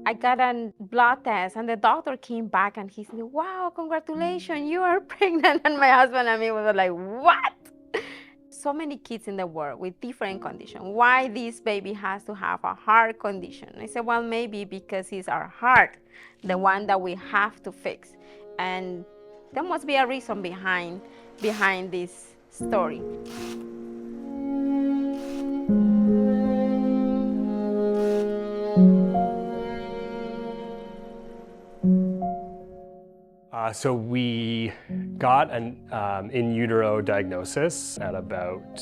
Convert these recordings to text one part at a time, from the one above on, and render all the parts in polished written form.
I got a blood test and the doctor came back and he said, wow, congratulations, you are pregnant. And my husband and me were like, what? So many kids in the world with different conditions. Why this baby has to have a heart condition? I said, well, maybe because it's our heart, the one that we have to fix. And there must be a reason behind this story. So we got an in utero diagnosis at about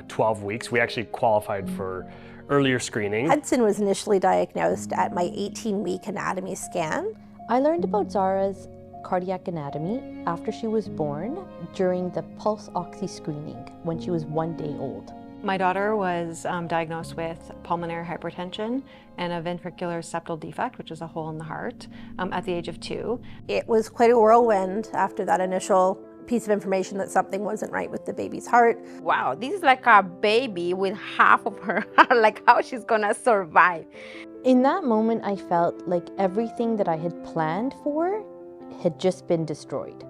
12 weeks. We actually qualified for earlier screening. Hudson was initially diagnosed at my 18-week anatomy scan. I learned about Zara's cardiac anatomy after she was born during the pulse oxy screening when she was 1 day old. My daughter was diagnosed with pulmonary hypertension and a ventricular septal defect, which is a hole in the heart, at the age of 2. It was quite a whirlwind after that initial piece of information that something wasn't right with the baby's heart. Wow, this is like a baby with half of her heart, like how she's gonna survive. In that moment, I felt like everything that I had planned for had just been destroyed.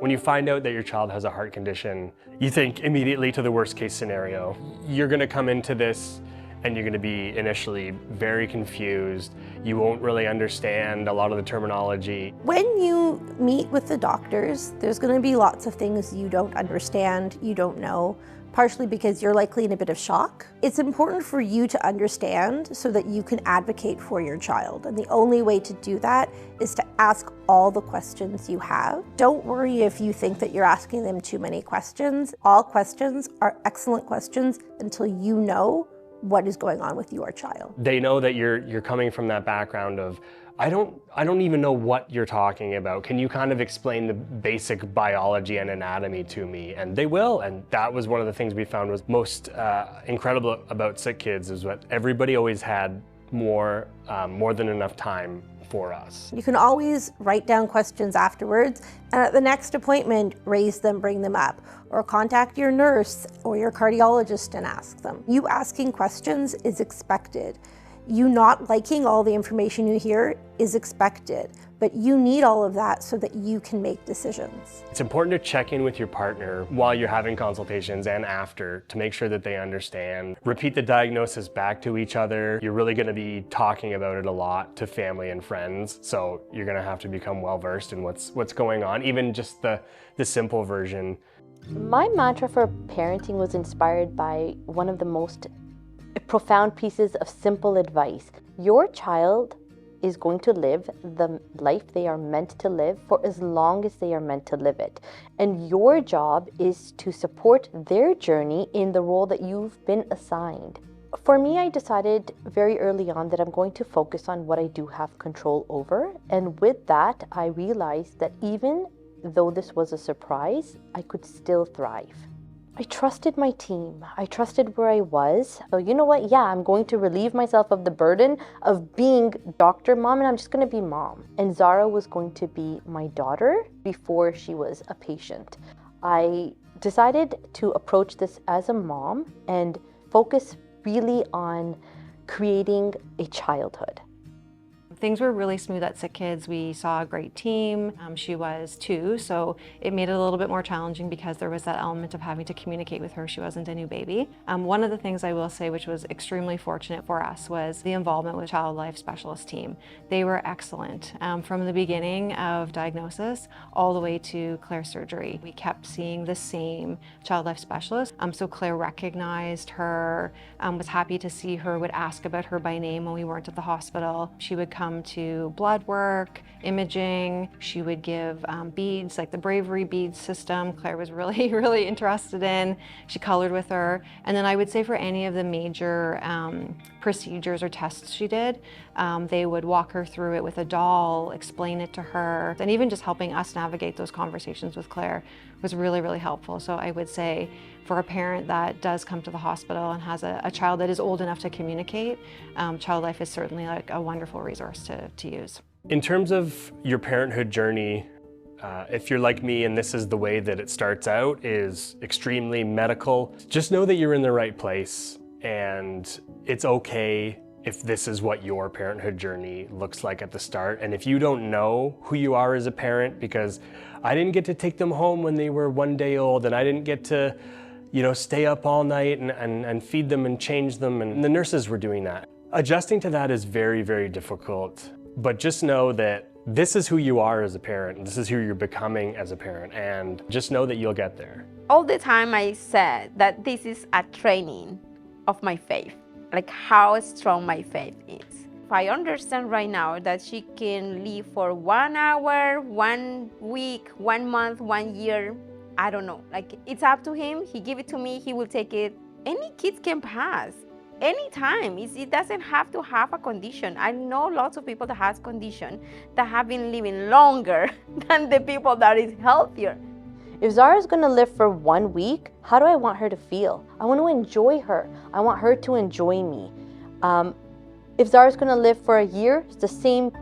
When you find out that your child has a heart condition, you think immediately to the worst case scenario. You're gonna come into this and you're gonna be initially very confused. You won't really understand a lot of the terminology. When you meet with the doctors, there's gonna be lots of things you don't understand, you don't know, partially because you're likely in a bit of shock. It's important for you to understand so that you can advocate for your child. And the only way to do that is to ask all the questions you have. Don't worry if you think that you're asking them too many questions. All questions are excellent questions until you know what is going on with your child. They know that you're coming from that background of, I don't even know what you're talking about. Can you kind of explain the basic biology and anatomy to me? And they will, and that was one of the things we found was most incredible about SickKids is that everybody always had more than enough time for us. You can always write down questions afterwards, and at the next appointment, raise them, bring them up, or contact your nurse or your cardiologist and ask them. You asking questions is expected. You not liking all the information you hear is expected, but you need all of that so that you can make decisions. It's important to check in with your partner while you're having consultations and after to make sure that they understand. Repeat the diagnosis back to each other. You're really going to be talking about it a lot to family and friends, so you're going to have to become well-versed in what's going on, even just the simple version. My mantra for parenting was inspired by one of the most profound pieces of simple advice. Your child is going to live the life they are meant to live for as long as they are meant to live it. And your job is to support their journey in the role that you've been assigned. For me, I decided very early on that I'm going to focus on what I do have control over. And with that, I realized that even though this was a surprise, I could still thrive. I trusted my team. I trusted where I was. So you know what? Yeah, I'm going to relieve myself of the burden of being doctor mom, and I'm just going to be mom. And Zara was going to be my daughter before she was a patient. I decided to approach this as a mom and focus really on creating a childhood. Things were really smooth at SickKids. We saw a great team. She was 2, so it made it a little bit more challenging because there was that element of having to communicate with her. She wasn't a new baby. One of the things I will say, which was extremely fortunate for us, was the involvement with Child Life Specialist team. They were excellent from the beginning of diagnosis all the way to Claire's surgery. We kept seeing the same Child Life Specialist. So Claire recognized her, was happy to see her, would ask about her by name when we weren't at the hospital. She would come to blood work, imaging. She would give beads, like the bravery beads system. Claire was really interested in. She colored with her. And then I would say for any of the major procedures or tests she did, they would walk her through it with a doll, explain it to her, and even just helping us navigate those conversations with Claire was really helpful. So I would say for a parent that does come to the hospital and has a child that is old enough to communicate, Child Life is certainly like a wonderful resource to use. In terms of your parenthood journey, if you're like me and this is the way that it starts out, is extremely medical, just know that you're in the right place and it's okay if this is what your parenthood journey looks like at the start. And if you don't know who you are as a parent, because I didn't get to take them home when they were 1 day old, and I didn't get to, stay up all night and feed them and change them, and the nurses were doing that. Adjusting to that is very, very difficult, but just know that this is who you are as a parent. This is who you're becoming as a parent, and just know that you'll get there. All the time I said that this is a training of my faith, like how strong my faith is. If I understand right now that she can live for 1 hour, 1 week, 1 month, 1 year, I don't know. Like, it's up to him. He give it to me, he will take it. Any kids can pass anytime. It doesn't have to have a condition. I know lots of people that has condition that have been living longer than the people that is healthier. If Zara's gonna live for 1 week, how do I want her to feel? I want to enjoy her. I want her to enjoy me. If Zara's gonna live for a year, it's the same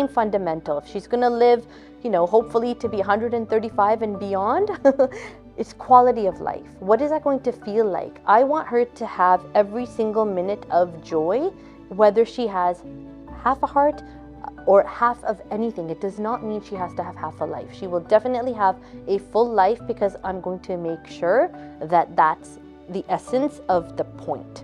fundamental. If she's gonna live, hopefully to be 135 and beyond, it's quality of life. What is that going to feel like? I want her to have every single minute of joy, whether she has half a heart or half of anything. It does not mean she has to have half a life. She will definitely have a full life, because I'm going to make sure that that's the essence of the point.